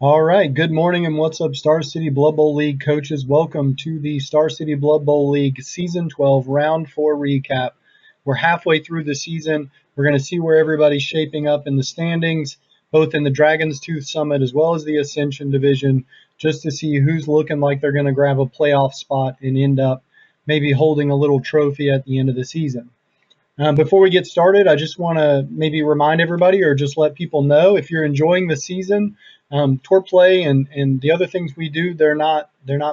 All right, good morning and what's up, Star City Blood Bowl League coaches? Welcome to the Star City Blood Bowl League Season 12 Round 4 recap. We're halfway through the season. We're going to see where everybody's shaping up in the standings, both in the Dragon's Tooth Summit as well as the Ascension Division, just to see who's looking like they're going to grab a playoff spot and end up maybe holding a little trophy at the end of the season. Before we get started, I just want to maybe remind everybody or just let people know if you're enjoying the season, tour play and the other things we do, they're not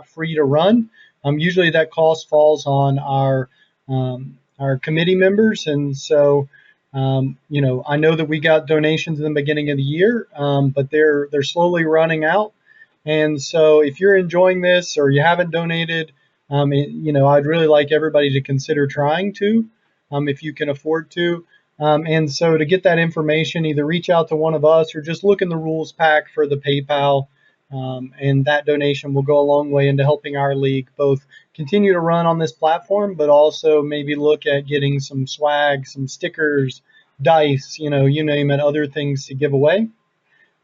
free to run. Usually that cost falls on our committee members, and so I know that we got donations in the beginning of the year, but they're slowly running out. And so if you're enjoying this or you haven't donated, I'd really like everybody to consider trying to, if you can afford to. And so to get that information, either reach out to one of us or just look in the rules pack for the PayPal. And that donation will go a long way into helping our league both continue to run on this platform, but also maybe look at getting some swag, some stickers, dice, you name it, other things to give away.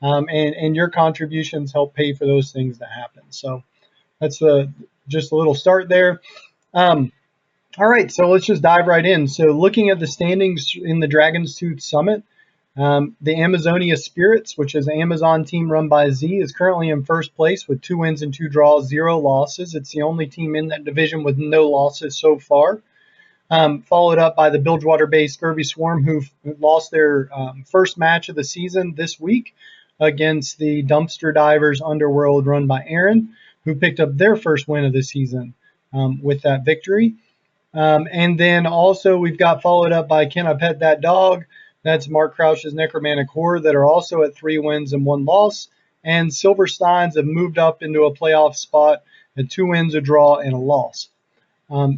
And your contributions help pay for those things to happen. So that's just a little start there. All right, so let's just dive right in. So looking at the standings in the Dragon's Tooth Summit, the Amazonia Spirits, which is an Amazon team run by Z, is currently in first place with 2 wins and 2 draws, 0 losses. It's the only team in that division with no losses so far. Followed up by the Bilgewater-based Scurvy Swarm, who lost their first match of the season this week against the Dumpster Divers Underworld run by Aaron, who picked up their first win of the season with that victory. And then also we've got followed up by Can I Pet That Dog? That's Mark Crouch's Necromantic Horror that are also at 3 wins and 1 loss. And Silver Steins have moved up into a playoff spot at 2 wins, a draw, and a loss.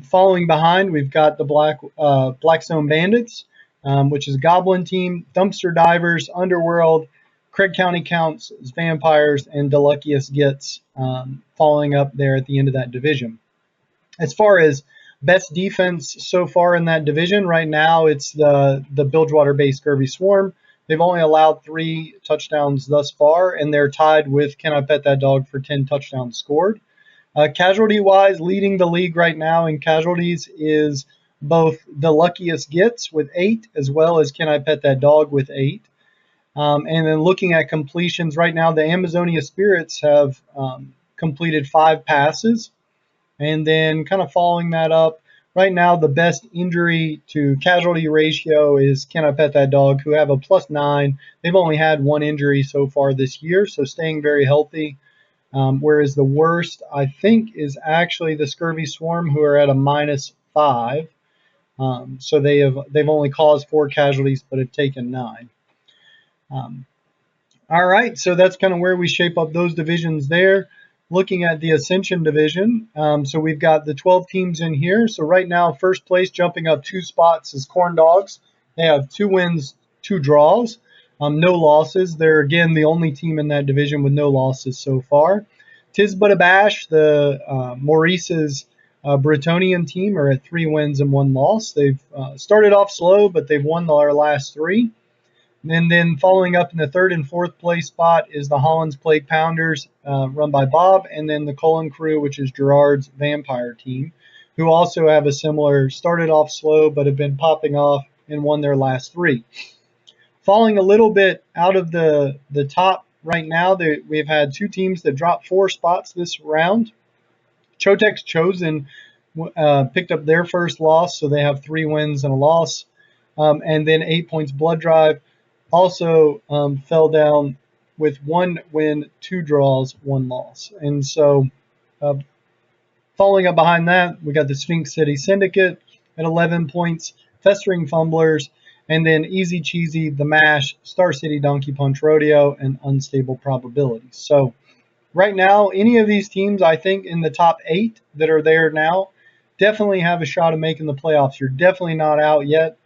Following behind, we've got the Blackstone Bandits, which is a Goblin team, Dumpster Divers, Underworld, Craig County Counts, Vampires, and The Luckiest Gets following up there at the end of that division. As far as best defense so far in that division, right now it's the Bilgewater-based Scurvy Swarm. They've only allowed 3 touchdowns thus far, and they're tied with Can I Pet That Dog for 10 touchdowns scored. Casualty-wise, leading the league right now in casualties is both The Luckiest Gets with 8, as well as Can I Pet That Dog with 8. And then looking at completions, right now the Amazonia Spirits have completed 5 passes. And then kind of following that up, right now the best injury to casualty ratio is Can I Pet That Dog, who have a +9. They've only had 1 injury so far this year, so staying very healthy. Whereas the worst, I think, is actually the Scurvy Swarm, who are at a -5. So they've only caused 4 casualties, but have taken 9. All right, so that's kind of where we shape up those divisions there. Looking at the Ascension Division, so we've got the 12 teams in here. So right now, first place, jumping up 2 spots, is Corn Dogs. They have 2 wins, 2 draws, no losses. They're, again, the only team in that division with no losses so far. Tis But a Bash, the Maurice's Bretonian team, are at 3 wins and 1 loss. They've started off slow, but they've won their last 3. And then following up in the 3rd and 4th place spot is the Holland's Plague Pounders, run by Bob, and then the Cullen Crew, which is Gerard's Vampire team, who also have a similar, started off slow, but have been popping off and won their last 3. Falling a little bit out of the top right now, we've had 2 teams that dropped 4 spots this round. Chotek's Chosen picked up their first loss, so they have 3 wins and a loss. And then 8 Points Blood Drive also fell down with 1 win, 2 draws, 1 loss. And so following up behind that, we got the Sphinx City Syndicate at 11 points, Festering Fumblers, and then Easy Cheesy, The Mash, Star City Donkey Punch Rodeo, and Unstable Probabilities. So right now, any of these teams, I think, in the top 8 that are there now, definitely have a shot of making the playoffs. You're definitely not out yet.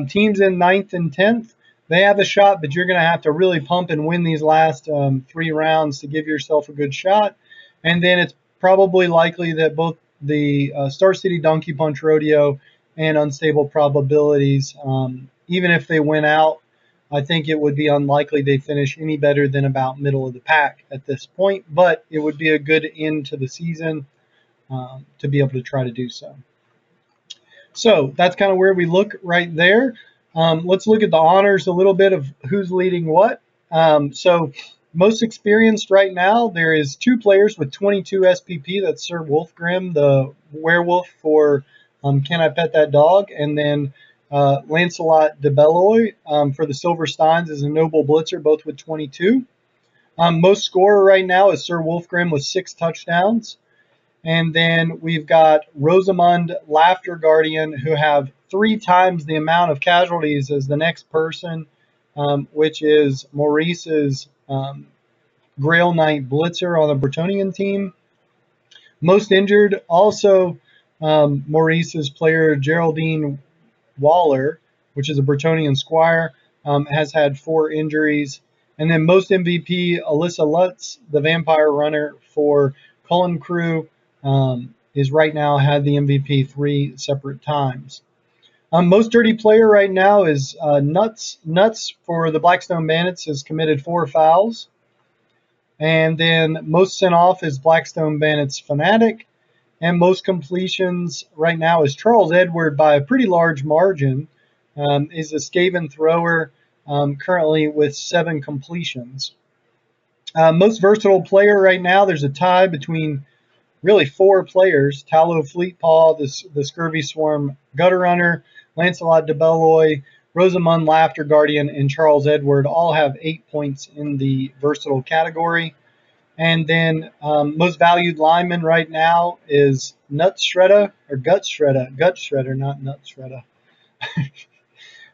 Teams in 9th and 10th, they have a shot, but you're going to have to really pump and win these last 3 rounds to give yourself a good shot. And then it's probably likely that both the Star City Donkey Punch Rodeo and Unstable Probabilities, even if they win out, I think it would be unlikely they finish any better than about middle of the pack at this point, but it would be a good end to the season to be able to try to do so. So that's kind of where we look right there. Let's look at the honors a little bit of who's leading what. So most experienced right now, there is 2 players with 22 SPP. That's Sir Wolfgrim, the werewolf for Can I Pet That Dog? And then Lancelot de Belloy for the Silver Steins is a noble blitzer, both with 22. Most scorer right now is Sir Wolfgrim with 6 touchdowns. And then we've got Rosamund Laughter Guardian, who have 3 times the amount of casualties as the next person, which is Maurice's Grail Knight Blitzer on the Bretonian team. Most injured, also Maurice's player Geraldine Waller, which is a Bretonian Squire, has had 4 injuries. And then most MVP, Alyssa Lutz, the Vampire Runner for Cullen Crew, is right now had the MVP 3 separate times. Most dirty player right now is Nuts. Nuts for the Blackstone Bandits has committed 4 fouls. And then most sent off is Blackstone Bandits Fanatic. And most completions right now is Charles Edward by a pretty large margin. Is a Skaven thrower currently with 7 completions. Most versatile player right now, there's a tie between really 4 players: Tallow Fleetpaw, the Scurvy Swarm Gutter Runner, Lancelot de Belloy, Rosamund Laughter Guardian, and Charles Edward all have 8 points in the versatile category. And then most valued lineman right now is Nuts Shredder, or Gut Shredder, not Nuts Shredder.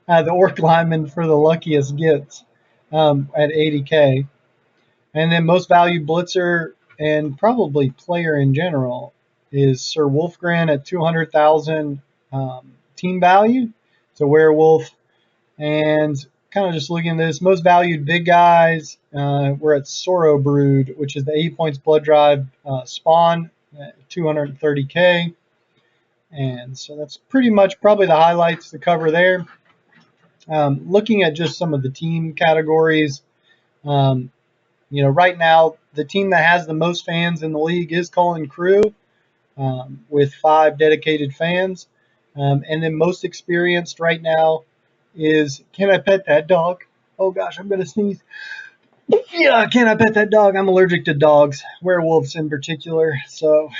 The Orc lineman for the Luckiest Gets at 80K. And then most valued blitzer and probably player in general is Sir Wolfgren at 200,000 team value. It's a werewolf. And kind of just looking at this, most valued big guys, we're at Sorrow Brood, which is the 8 points blood drive spawn at 230K. And so that's pretty much probably the highlights to cover there. Looking at just some of the team categories, right now, the team that has the most fans in the league is Cullen Crew, with 5 dedicated fans. And then most experienced right now is Can I Pet That Dog? Oh gosh, I'm going to sneeze. Yeah, Can I Pet That Dog? I'm allergic to dogs, werewolves in particular. So,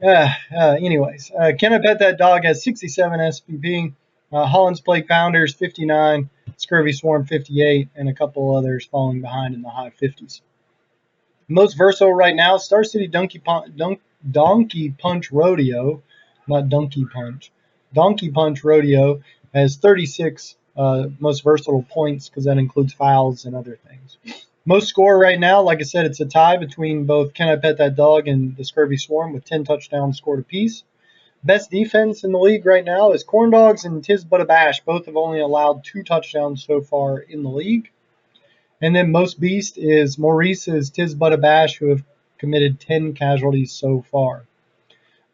anyways, Can I Pet That Dog has 67 SPP. Holland's Plague Pounders 59, Scurvy Swarm 58, and a couple others falling behind in the high 50s. Most versatile right now, Star City Donkey Punch Rodeo, not Donkey Punch. Donkey Punch Rodeo has 36 most versatile points because that includes fouls and other things. Most score right now, like I said, it's a tie between both Can I Pet That Dog and the Scurvy Swarm with 10 touchdowns scored apiece. Best defense in the league right now is Corn Dogs and Tis But a Bash. Both have only allowed 2 touchdowns so far in the league. And then most beast is Maurice's Tis But a Bash, who have committed 10 casualties so far.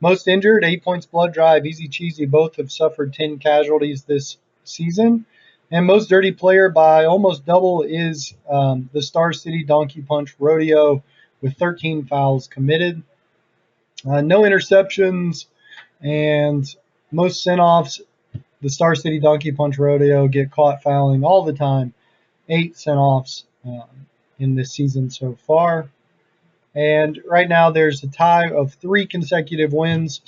Most injured, 8 points blood drive, Easy Cheesy. Both have suffered 10 casualties this season. And most dirty player by almost double is the Star City Donkey Punch Rodeo with 13 fouls committed. No interceptions. And most sent-offs, the Star City Donkey Punch Rodeo get caught fouling all the time. 8 sent-offs in this season so far. And right now there's a tie of 3 consecutive wins.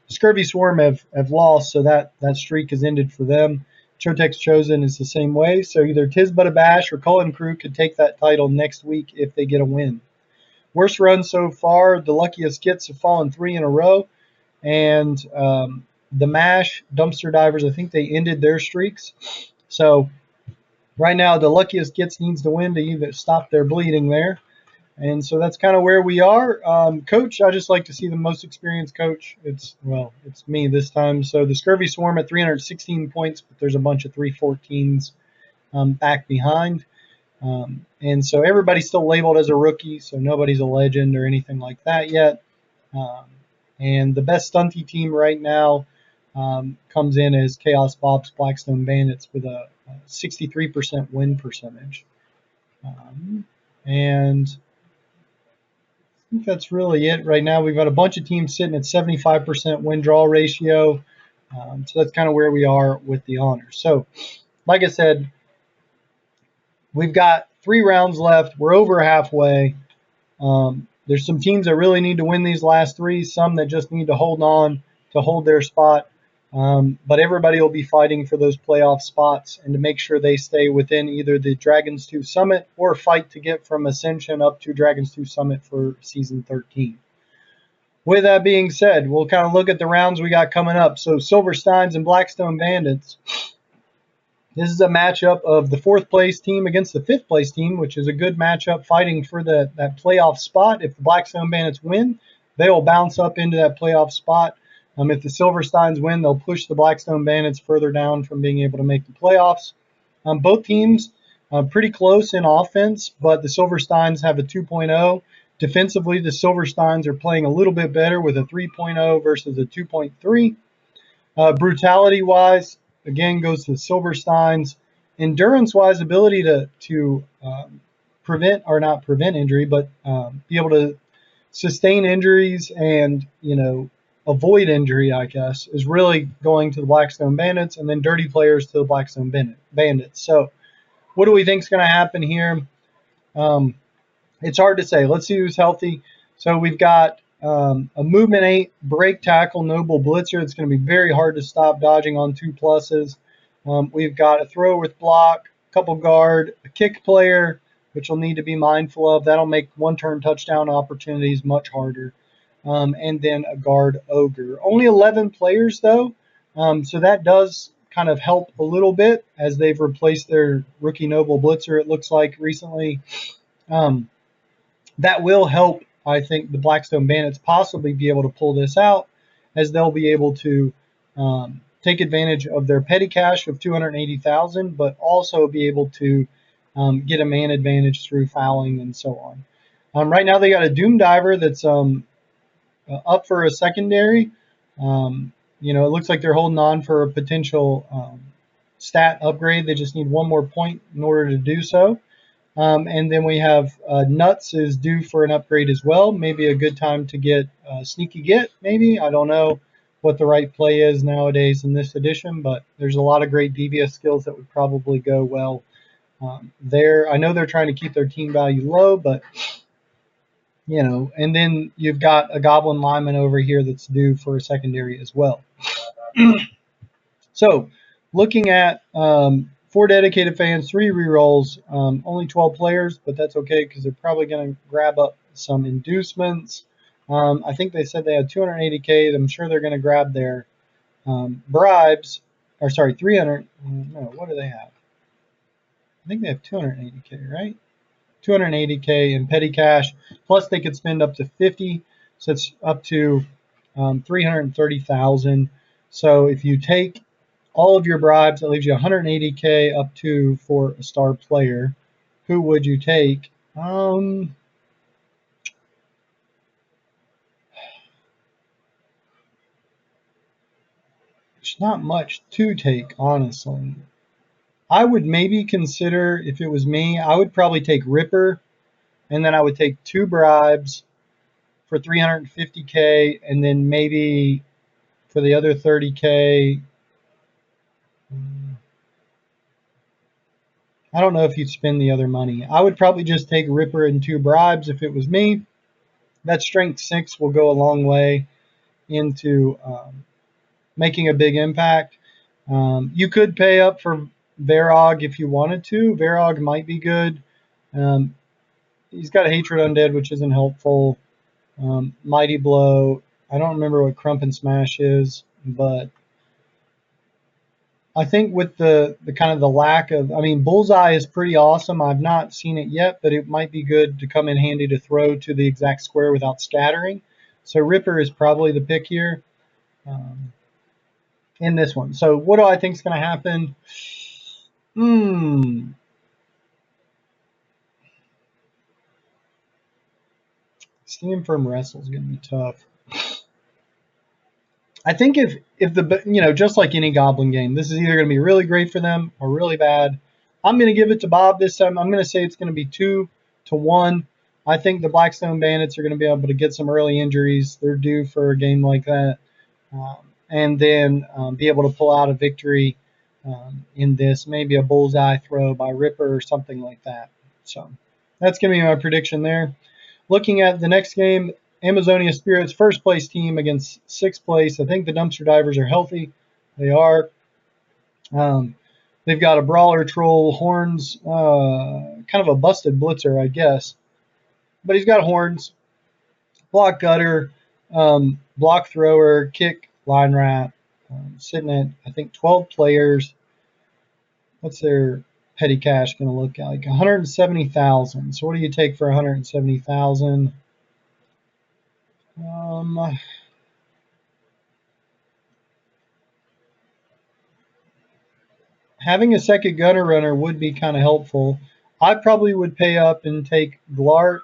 Scurvy Swarm have lost, so that streak has ended for them. Chotek's Chosen is the same way. So either Tis But a Bash or Cullen Crew could take that title next week if they get a win. Worst run so far, the Luckiest Gets have fallen 3 in a row. And the MASH Dumpster Divers, I think they ended their streaks. So right now, the Luckiest Gets needs to win to either stop their bleeding there. And so that's kind of where we are. Coach, I just like to see the most experienced coach. It's me this time. So the Scurvy Swarm at 316 points, but there's a bunch of 314s back behind. And so everybody's still labeled as a rookie, so nobody's a legend or anything like that yet. And the best stunty team right now comes in as Chaos Bob's Blackstone Bandits with a 63% win percentage. And I think that's really it right now. We've got a bunch of teams sitting at 75% win-draw ratio. So that's kind of where we are with the honors. So, like I said, we've got 3 rounds left. We're over halfway. There's some teams that really need to win these last 3, some that just need to hold on to hold their spot. But everybody will be fighting for those playoff spots and to make sure they stay within either the Dragons 2 Summit or fight to get from Ascension up to Dragons 2 Summit for Season 13. With that being said, we'll kind of look at the rounds we got coming up. So Silver Steins and Blackstone Bandits. This is a matchup of the 4th place team against the 5th place team, which is a good matchup fighting for that playoff spot. If the Blackstone Bandits win, they will bounce up into that playoff spot. If the Silver Steins win, they'll push the Blackstone Bandits further down from being able to make the playoffs. Both teams pretty close in offense, but the Silver Steins have a 2.0. Defensively, the Silver Steins are playing a little bit better with a 3.0 versus a 2.3. Brutality-wise, again, goes to the Silver Steins. Endurance-wise, ability to prevent, or not prevent injury, but be able to sustain injuries and, avoid injury, I guess, is really going to the Blackstone Bandits, and then dirty players to the Blackstone Bandits. So what do we think is going to happen here? It's hard to say. Let's see who's healthy. So we've got a movement 8 break tackle noble blitzer. It's going to be very hard to stop dodging on 2 pluses. We've got a throw with block, a couple guard, a kick player, which we'll need to be mindful of. That'll make 1-turn touchdown opportunities much harder. And then a guard ogre. Only 11 players though, so that does kind of help a little bit as they've replaced their rookie noble blitzer, it looks like, recently. That will help, I think, the Blackstone Bandits possibly be able to pull this out, as they'll be able to take advantage of their petty cash of $280,000, but also be able to get a man advantage through fouling and so on. Right now they got a Doom Diver that's up for a secondary. It looks like they're holding on for a potential stat upgrade. They just need 1 more point in order to do so. And then we have Nuts is due for an upgrade as well. Maybe a good time to get Sneaky Get, maybe. I don't know what the right play is nowadays in this edition, but there's a lot of great devious skills that would probably go well there. I know they're trying to keep their team value low, but, and then you've got a Goblin Lineman over here that's due for a secondary as well. So, looking at 4 dedicated fans, 3 rerolls, only 12 players, but that's okay because they're probably going to grab up some inducements. I think they said they had 280K. I'm sure they're going to grab their bribes, or sorry, 300. No, what do they have? I think they have 280K, right? 280K in petty cash. Plus, they could spend up to 50, so it's up to 330,000. So if you take all of your bribes, that leaves you 180K up to for a star player. Who would you take? There's not much to take, honestly. I would maybe consider, if it was me, I would probably take Ripper, and then I would take 2 bribes for 350K, and then maybe for the other 30K, I don't know if you'd spend the other money. I would probably just take Ripper and 2 bribes if it was me. That strength 6 will go a long way into making a big impact. You could pay up for Varog if you wanted to. Varog might be good. He's got a Hatred Undead, which isn't helpful. Mighty Blow. I don't remember what Crump and Smash is, but I think with the kind of the lack of, Bullseye is pretty awesome. I've not seen it yet, but it might be good to come in handy to throw to the exact square without scattering. So Ripper is probably the pick here in this one. So what do I think is going to happen? Steam from Wrestle is going to be tough. I think if the just like any Goblin game, this is either going to be really great for them or really bad. I'm going to give it to Bob this time. I'm going to say it's going to be 2-1. I think the Blackstone Bandits are going to be able to get some early injuries. They're due for a game like that, um, and then be able to pull out a victory in this, maybe a bullseye throw by Ripper or something like that. So that's going to be my prediction there. Looking at the next game, Amazonia Spirits, first place team against sixth place. I think the Dumpster Divers are healthy. They are. Um, they've got a Brawler Troll, horns, kind of a busted blitzer, I guess. But he's got horns, block gutter, block thrower, kick, line rat, sitting at, I think, 12 players. What's their petty cash going to look like? 170,000. So what do you take for 170,000? Having a second gunner runner would be kind of helpful. I probably would pay up and take Glart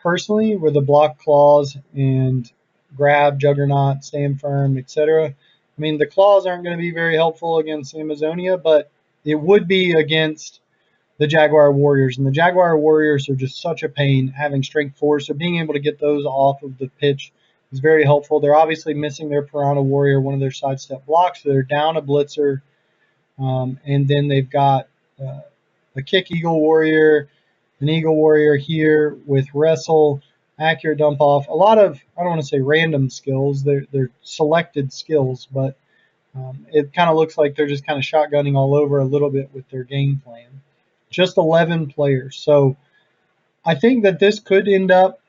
personally with a block claws and grab, juggernaut, stand firm, etc. I mean, the claws aren't going to be very helpful against Amazonia, but it would be against the Jaguar Warriors. And the Jaguar Warriors are just such a pain having strength 4, so being able to get those off of the pitch is very helpful. They're obviously missing their Piranha Warrior, one of their sidestep blocks, so they're down a blitzer. And then they've got a kick Eagle Warrior, an Eagle Warrior here with wrestle, accurate dump off. A lot of, I don't want to say random skills, they're selected skills, but it kind of looks like they're just kind of shotgunning all over a little bit with their game plan. Just 11 players. So I think that this could end up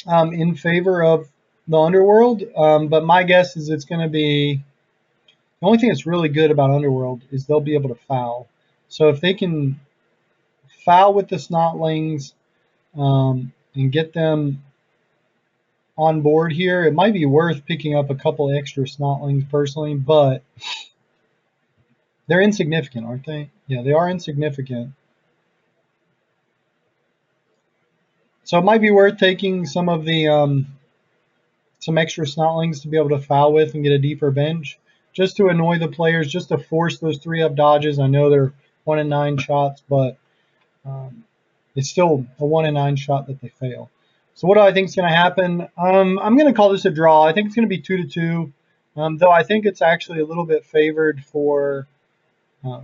in favor of the Underworld, but my guess is it's going to be. The only thing that's really good about Underworld is they'll be able to foul. So if they can foul with the Snotlings and get them on board here, it might be worth picking up a couple extra Snotlings personally, but they're insignificant, aren't they? Yeah, they are insignificant. So it might be worth taking some of the some extra Snotlings to be able to foul with and get a deeper bench, just to annoy the players, just to force those 3-up dodges. I know they're 1 in 9 shots, but it's still a 1 in 9 shot that they fail. So what do I think is going to happen? I'm going to call this a draw. I think it's going to be 2-2, though I think it's actually a little bit favored for. I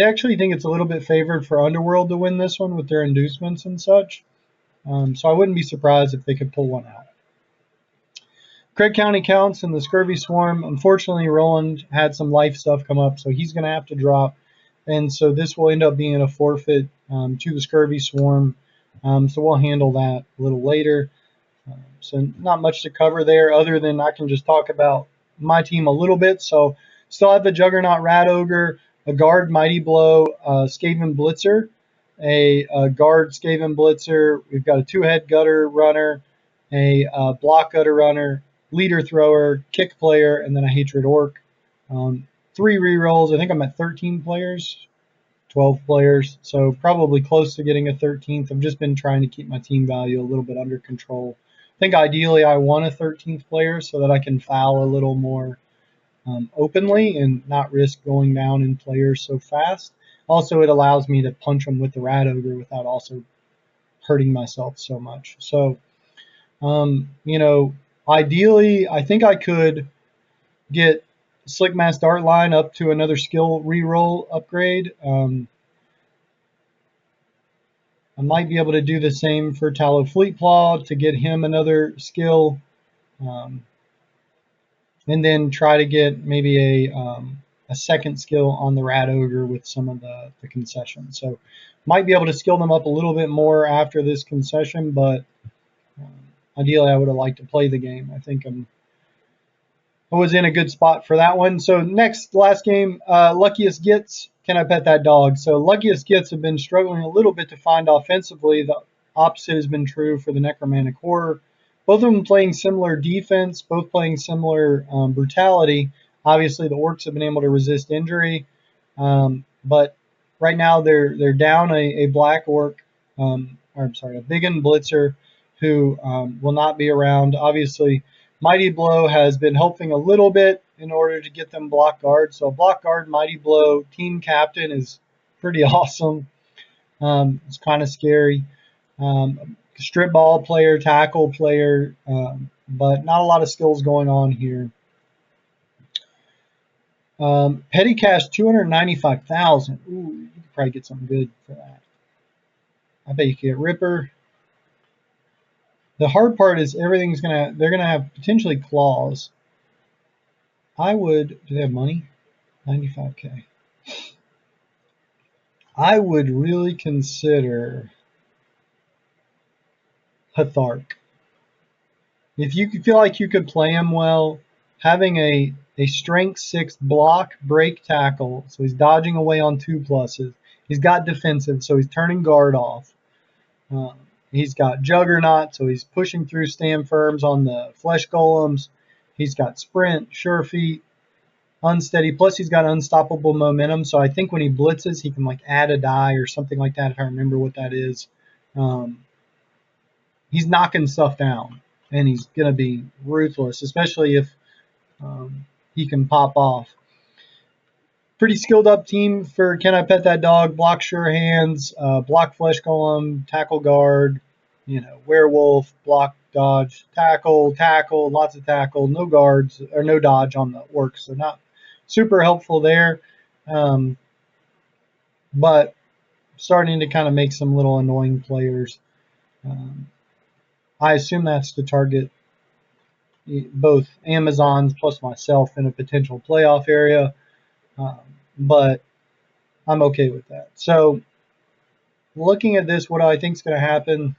actually think it's a little bit favored for Underworld to win this one with their inducements and such. So I wouldn't be surprised if they could pull one out. Craig County counts in the Scurvy Swarm. Unfortunately, Roland had some life stuff come up, so he's going to have to drop. And so this will end up being a forfeit to the Scurvy Swarm. So we'll handle that a little later. So not much to cover there other than I can just talk about my team a little bit. So still have the Juggernaut Rat Ogre, a Guard Mighty Blow, Skaven Blitzer, a Guard Skaven Blitzer. We've got a 2-head Gutter Runner, a Block Gutter Runner, Leader Thrower, Kick Player, and then a Hatred Orc. 3 rerolls. I think I'm at 13 players, 12 players, so probably close to getting a 13th. I've just been trying to keep my team value a little bit under control. I think ideally I want a 13th player so that I can foul a little more openly and not risk going down in players so fast. Also, it allows me to punch them with the Rat Ogre without also hurting myself so much. So, ideally, I think I could get Slick Mass Dart Line up to another skill reroll upgrade. I might be able to do the same for Tallow Fleet Claw to get him another skill. And then try to get maybe a second skill on the Rat Ogre with some of the concessions. So might be able to skill them up a little bit more after this concession, but ideally I would have liked to play the game. I think I was in a good spot for that one. So last game, Luckiest Gets. Can I pet that dog? So Luckiest Gets have been struggling a little bit to find offensively. The opposite has been true for the Necromantic Horror. Both of them playing similar defense, both playing similar brutality. Obviously, the Orcs have been able to resist injury, but right now they're down a Black Orc, a Biggin Blitzer. who will not be around. Obviously, Mighty Blow has been helping a little bit in order to get them block guard. So block guard, Mighty Blow, team captain is pretty awesome. It's kind of scary. Strip ball player, tackle player, but not a lot of skills going on here. Petty cash 295,000. Ooh, you could probably get something good for that. I bet you could get Ripper. The hard part is they're gonna have potentially claws. Do they have money? 95K. I would really consider Hathark. If you feel like you could play him well, having a strength 6 block break tackle, so he's dodging away on 2+. He's got defensive, so he's turning guard off. He's got Juggernaut, so he's pushing through stand firms on the flesh golems. He's got sprint, sure feet, unsteady, plus he's got unstoppable momentum. So I think when he blitzes, he can like add a die or something like that, if I remember what that is. He's knocking stuff down, and he's going to be ruthless, especially if he can pop off. Pretty skilled up team for Can I Pet That Dog? Block Sure Hands, block Flesh Golem, tackle guard, werewolf, block dodge, tackle, lots of tackle, no guards or no dodge on the orcs, so not super helpful there. But starting to kind of make some little annoying players. I assume that's to target both Amazons plus myself in a potential playoff area. But I'm okay with that. So looking at this, what I think is going to happen,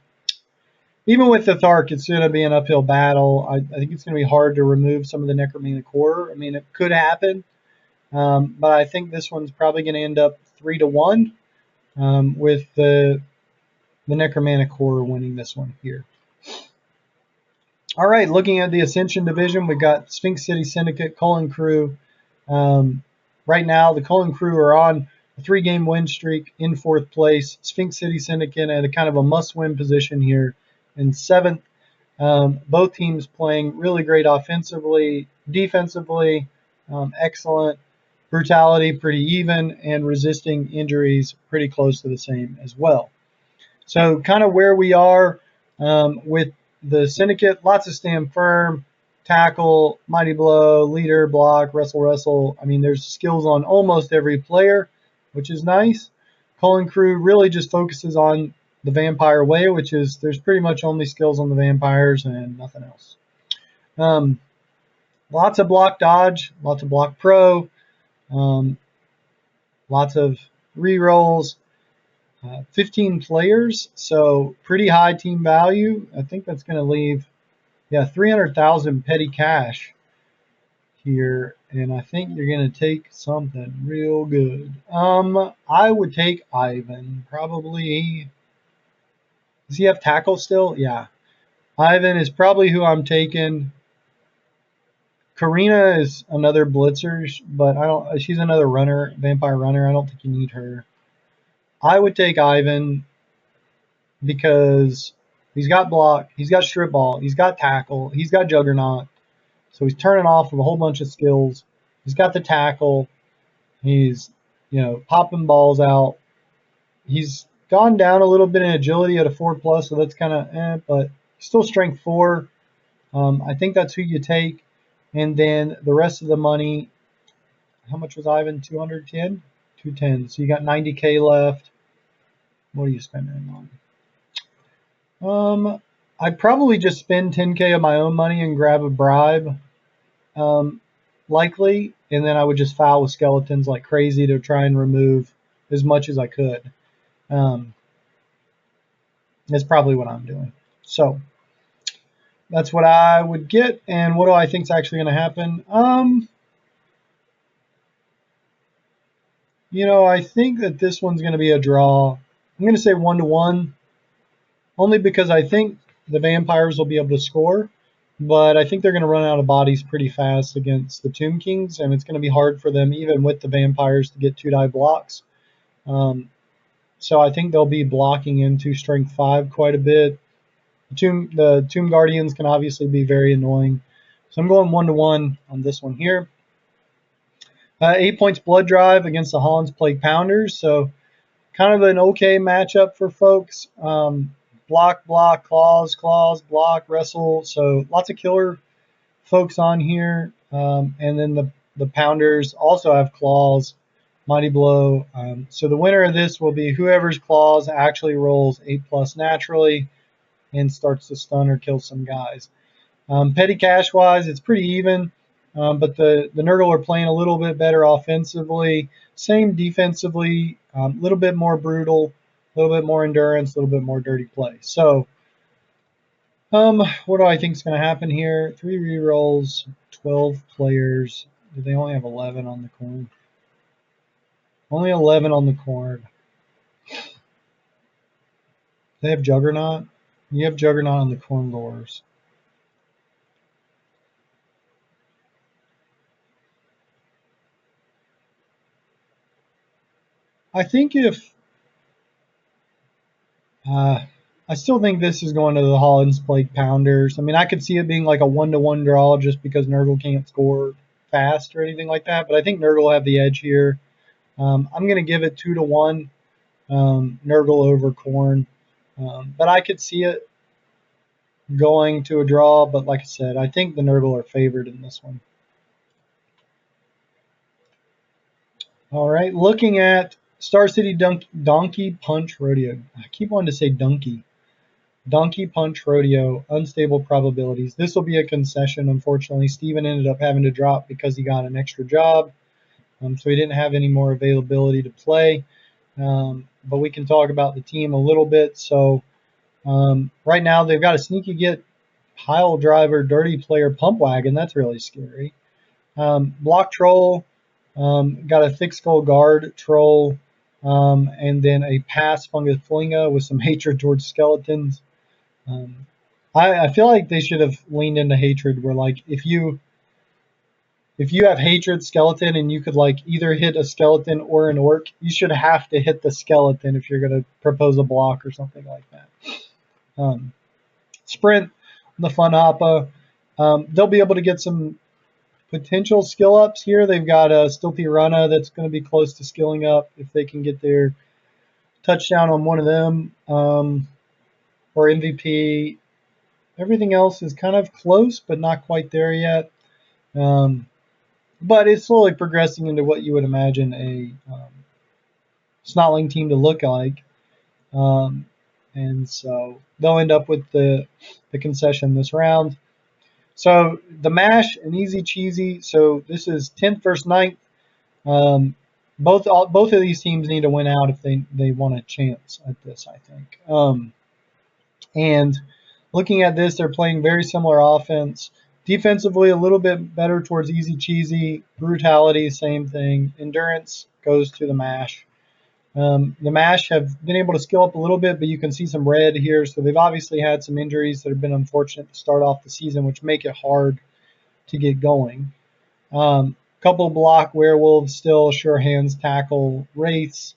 even with the Thark, it's going to be an uphill battle. I think it's going to be hard to remove some of the Necromantic Horror. I mean, it could happen, but I think this one's probably going to end up 3-1 with the Necromantic Horror winning this one here. All right, looking at the Ascension Division, we've got Sphinx City Syndicate, Cullen Crew. Right now, the Cullen Crew are on a 3-game win streak in 4th place. Sphinx City Syndicate at a kind of a must-win position here in 7th. Both teams playing really great offensively, defensively, excellent. Brutality pretty even, and resisting injuries pretty close to the same as well. So kind of where we are with the Syndicate, lots of stand firm, tackle, mighty blow, leader, block, wrestle. I mean, there's skills on almost every player, which is nice. Cullen Crew really just focuses on the vampire way, which is there's pretty much only skills on the vampires and nothing else. Lots of block dodge, lots of block pro, lots of rerolls. 15 players, so pretty high team value. I think that's going to leave 300,000 petty cash here, and I think you're going to take something real good. I would take Ivan, probably. Does he have tackle still? Yeah. Ivan is probably who I'm taking. Karina is another blitzer, but she's another runner, vampire runner. I don't think you need her. I would take Ivan because he's got block, he's got strip ball, he's got tackle, he's got juggernaut. So he's turning off of a whole bunch of skills. He's got the tackle. He's, popping balls out. He's gone down a little bit in agility at a 4+, so that's kind of but still strength 4. I think that's who you take. And then the rest of the money, how much was Ivan? 210? 210. So you got 90K left. What are you spending on? I'd probably just spend 10K of my own money and grab a bribe, likely, and then I would just foul with skeletons like crazy to try and remove as much as I could. That's probably what I'm doing. So that's what I would get, and what do I think is actually going to happen? I think that this one's going to be a draw. I'm going to say 1-1, only because I think the vampires will be able to score, but I think they're going to run out of bodies pretty fast against the Tomb Kings, and it's going to be hard for them, even with the vampires, to get 2-die blocks. So I think they'll be blocking into strength 5 quite a bit. The Tomb Guardians can obviously be very annoying. So I'm going 1-1 on this one here. 8 points Blood Drive against the Holland's Plague Pounders. So kind of an okay matchup for folks. Block, claws, block, wrestle. So lots of killer folks on here. And then the Pounders also have claws, mighty blow. So the winner of this will be whoever's claws actually rolls 8+ naturally and starts to stun or kill some guys. Petty cash wise, it's pretty even. But the Nurgle are playing a little bit better offensively, same defensively, a little bit more brutal, a little bit more endurance, a little bit more dirty play. So, what do I think is going to happen here? 3 rerolls, 12 players. Do they only have 11 on the corn? Only 11 on the corn. They have Juggernaut. You have Juggernaut on the corn lures. I think if I still think this is going to the Holland's Plague Pounders. I mean, I could see it being like a 1-1 draw just because Nurgle can't score fast or anything like that. But I think Nurgle will have the edge here. I'm going to give it 2-1 Nurgle over Corn. But I could see it going to a draw. But like I said, I think the Nurgle are favored in this one. All right, looking at Star City Donkey Punch Rodeo. I keep wanting to say Donkey. Donkey Punch Rodeo, unstable probabilities. This will be a concession. Unfortunately, Steven ended up having to drop because he got an extra job. So he didn't have any more availability to play. But we can talk about the team a little bit. So right now they've got a sneaky get pile driver, dirty player, pump wagon. That's really scary. Block troll, got a thick skull guard troll, and then a pass fungus flinga with some hatred towards skeletons. I feel like they should have leaned into hatred where like if you have hatred skeleton and you could like either hit a skeleton or an orc, you should have to hit the skeleton if you're going to propose a block or something like that. Sprint, the fun hoppa. They'll be able to get some potential skill ups here. They've got a Stilthy Runna that's going to be close to skilling up if they can get their touchdown on one of them, or MVP. Everything else is kind of close, but not quite there yet. But it's slowly progressing into what you would imagine a Snotling team to look like. And so they'll end up with the concession this round. So the mash and easy cheesy. So this is 10th versus 9th. Both of these teams need to win out if they want a chance at this, I think. And looking at this, they're playing very similar offense. Defensively, a little bit better towards easy cheesy. Brutality, same thing. Endurance goes to the mash. The mash have been able to skill up a little bit, but you can see some red here. So they've obviously had some injuries that have been unfortunate to start off the season, which make it hard to get going. Couple block werewolves still, sure hands, tackle, wraiths.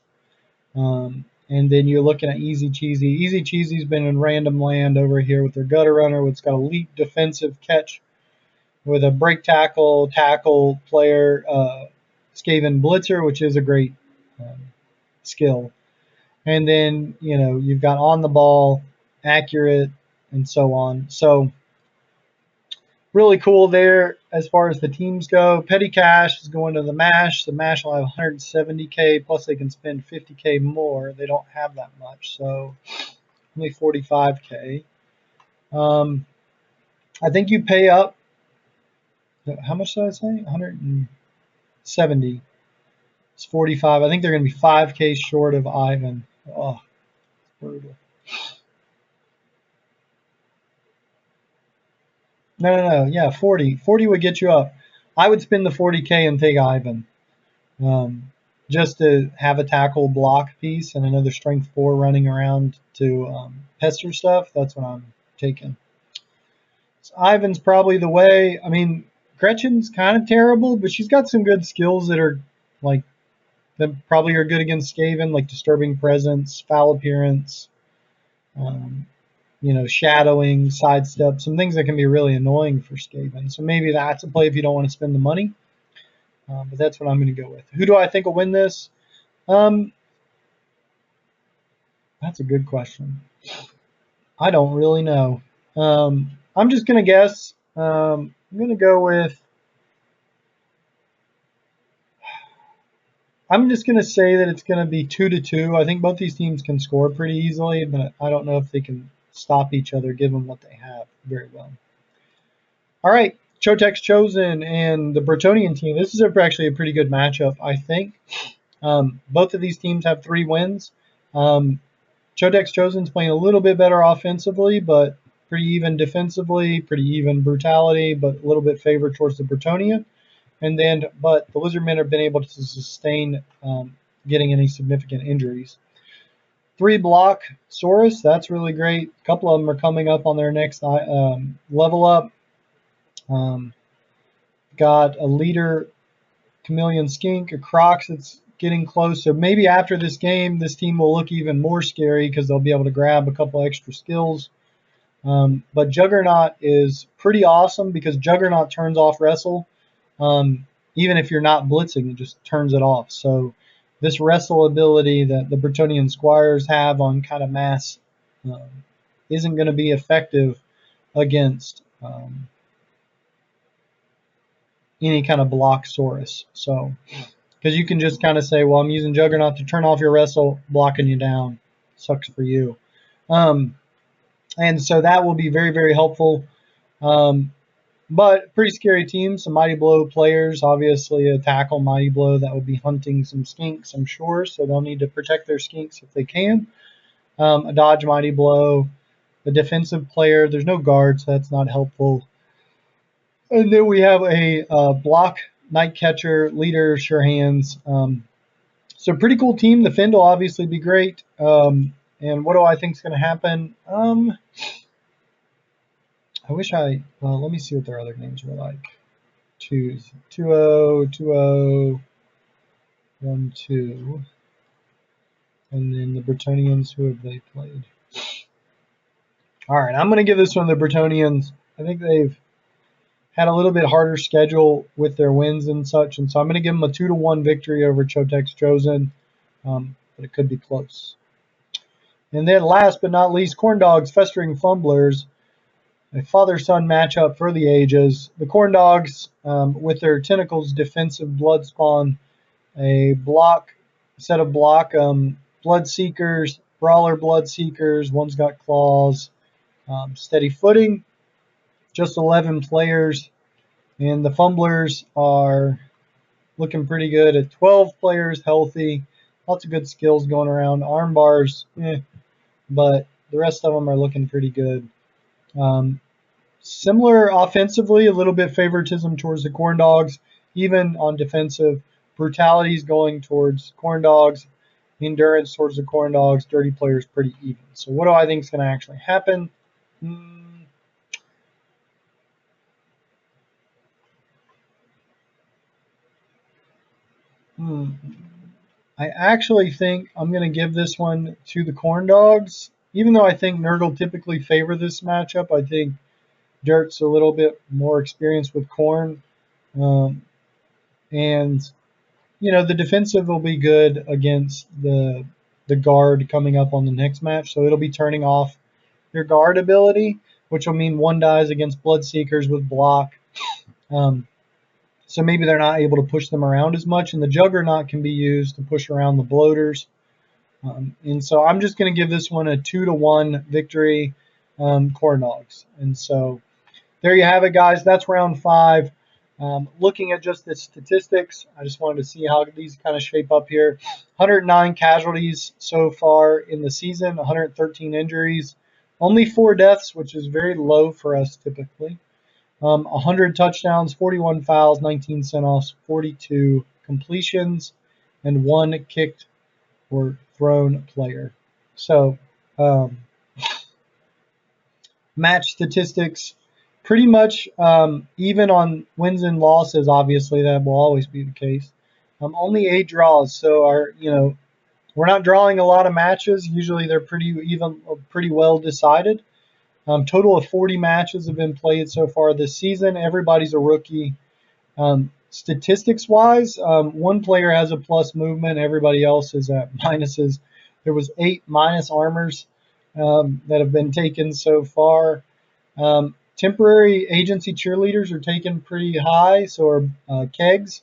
And then you're looking at Easy Cheesy. Easy Cheesy's been in random land over here with their gutter runner, which got a elite defensive catch with a break tackle player, Skaven Blitzer, which is a great skill. And then, you've got on the ball, accurate, and so on. So really cool there as far as the teams go. Petty cash is going to the mash. The mash will have 170K, plus they can spend 50K more. They don't have that much, so only 45K. I think you pay up. How much did I say? 170. It's 45. I think they're going to be 5K short of Ivan. Oh, brutal. No. Yeah, 40. 40 would get you up. I would spend the 40K and take Ivan. Just to have a tackle block piece and another strength 4 running around to pester stuff. That's what I'm taking. So Ivan's probably the way. I mean, Gretchen's kind of terrible, but she's got some good skills that are like that probably are good against Skaven, like disturbing presence, foul appearance. shadowing, sidestep, some things that can be really annoying for Skaven. So maybe that's a play if you don't want to spend the money. But that's what I'm going to go with. Who do I think will win this? That's a good question. I don't really know. I'm just going to guess. I'm going to go with. I'm just going to say that it's going to be 2-2. I think both these teams can score pretty easily, but I don't know if they can stop each other given what they have very well. All right, Chotek's Chosen and the Bretonian team. This is actually a pretty good matchup, I think. Both of these teams have 3 wins. Chotek's Chosen's playing a little bit better offensively, but pretty even defensively, pretty even brutality, but a little bit favored towards the Bretonian. But the Lizardmen have been able to sustain getting any significant injuries. 3 block Saurus, that's really great. A couple of them are coming up on their next level up. Got a leader, Chameleon Skink, a Crocs that's getting close. So maybe after this game, this team will look even more scary because they'll be able to grab a couple extra skills. But Juggernaut is pretty awesome because Juggernaut turns off Wrestle. Even if you're not blitzing, it just turns it off. So this wrestle ability that the Bretonian Squires have on kind of mass isn't going to be effective against any kind of block Saurus. So, because you can just kind of say, well, I'm using Juggernaut to turn off your wrestle, blocking you down. Sucks for you. And so that will be very, very helpful. But pretty scary team. Some Mighty Blow players, obviously a tackle Mighty Blow that will be hunting some skinks, I'm sure. So they'll need to protect their skinks if they can. A dodge Mighty Blow. A defensive player. There's no guard, so that's not helpful. And then we have a block Night Catcher, leader, sure hands. So pretty cool team. The Fend will obviously be great. And what do I think is going to happen? I wish well, let me see what their other names were like. 2-0, 2-0, 1-2. And then the Bretonians, who have they played? All right, I'm going to give this one to the Bretonians. I think they've had a little bit harder schedule with their wins and such, and so I'm going to give them a 2-1 victory over Chotek's Chosen, but it could be close. And then last but not least, Corn Dogs, Festering Fumblers, a father-son matchup for the ages. The Corn Dogs, with their Tentacles defensive blood spawn, a set of block Blood Seekers, Brawler Blood Seekers. One's got claws. Steady footing, just 11 players. And the Fumblers are looking pretty good at 12 players healthy. Lots of good skills going around. Arm bars, but the rest of them are looking pretty good. Similar offensively, a little bit favoritism towards the Corn Dogs. Even on defensive, brutality is going towards Corn Dogs. Endurance towards the Corn Dogs. Dirty players pretty even. So what do I think is going to actually happen? I actually think I'm going to give this one to the Corn Dogs. Even though I think Nurgle typically favor this matchup, I think Dirt's a little bit more experienced with Corn. And, the defensive will be good against the guard coming up on the next match. So it'll be turning off your guard ability, which will mean one dies against Bloodseekers with block. So maybe they're not able to push them around as much, and the Juggernaut can be used to push around the bloaters. And so I'm just going to give this one a 2-1 victory, Corn Dogs. And so there you have it, guys. That's round 5. Looking at just the statistics, I just wanted to see how these kind of shape up here. 109 casualties so far in the season, 113 injuries, only 4 deaths, which is very low for us typically. 100 touchdowns, 41 fouls, 19 send-offs, 42 completions, and 1 kicked or thrown player. So match statistics, pretty much even on wins and losses. Obviously, that will always be the case. Only 8 draws, so we're not drawing a lot of matches. Usually, they're pretty well decided. Total of 40 matches have been played so far this season. Everybody's a rookie. Statistics-wise, one player has a plus movement. Everybody else is at minuses. There was 8 minus armors that have been taken so far. Temporary agency cheerleaders are taken pretty high, so are kegs.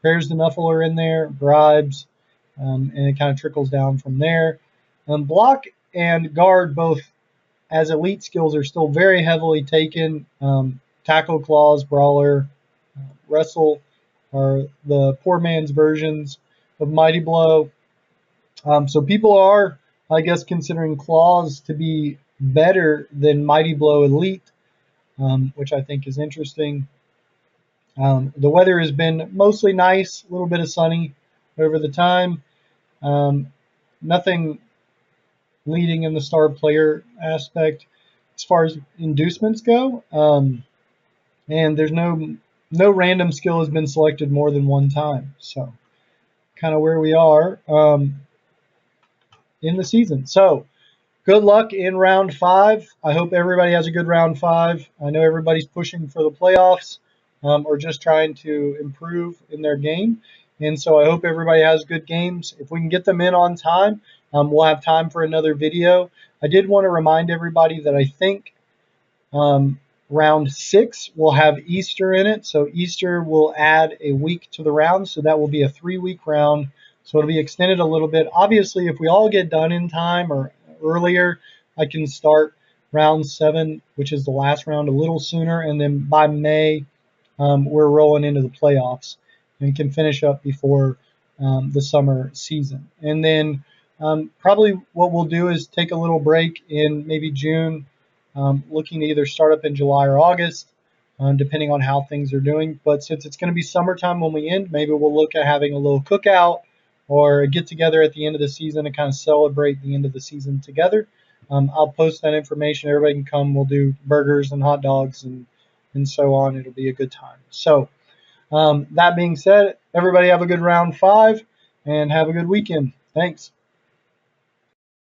Prayers to Nuffle are in there, bribes, and it kind of trickles down from there. Block and guard, both as elite skills, are still very heavily taken. Tackle, claws, brawler, wrestle are the poor man's versions of Mighty Blow. So people are, I guess, considering claws to be better than Mighty Blow Elite, which I think is interesting. The weather has been mostly nice, a little bit of sunny over the time. Nothing leading in the star player aspect as far as inducements go. And there's no random skill has been selected more than one time. So kind of where we are in the season. So good luck in round 5. I hope everybody has a good round 5. I know everybody's pushing for the playoffs or just trying to improve in their game. And so I hope everybody has good games. If we can get them in on time, we'll have time for another video. I did want to remind everybody that I think round 6 will have Easter in it. So Easter will add a week to the round. So that will be a 3-week round. So it'll be extended a little bit. Obviously, if we all get done in time or earlier, I can start round 7, which is the last round, a little sooner. And then by May, we're rolling into the playoffs and can finish up before the summer season. And then probably what we'll do is take a little break in maybe June, looking to either start up in July or August, depending on how things are doing. But since it's going to be summertime when we end, maybe we'll look at having a little cookout or a get together at the end of the season to kind of celebrate the end of the season together. I'll post that information. Everybody can come. We'll do burgers and hot dogs and so on. It'll be a good time. So that being said, everybody have a good round 5 and have a good weekend. Thanks.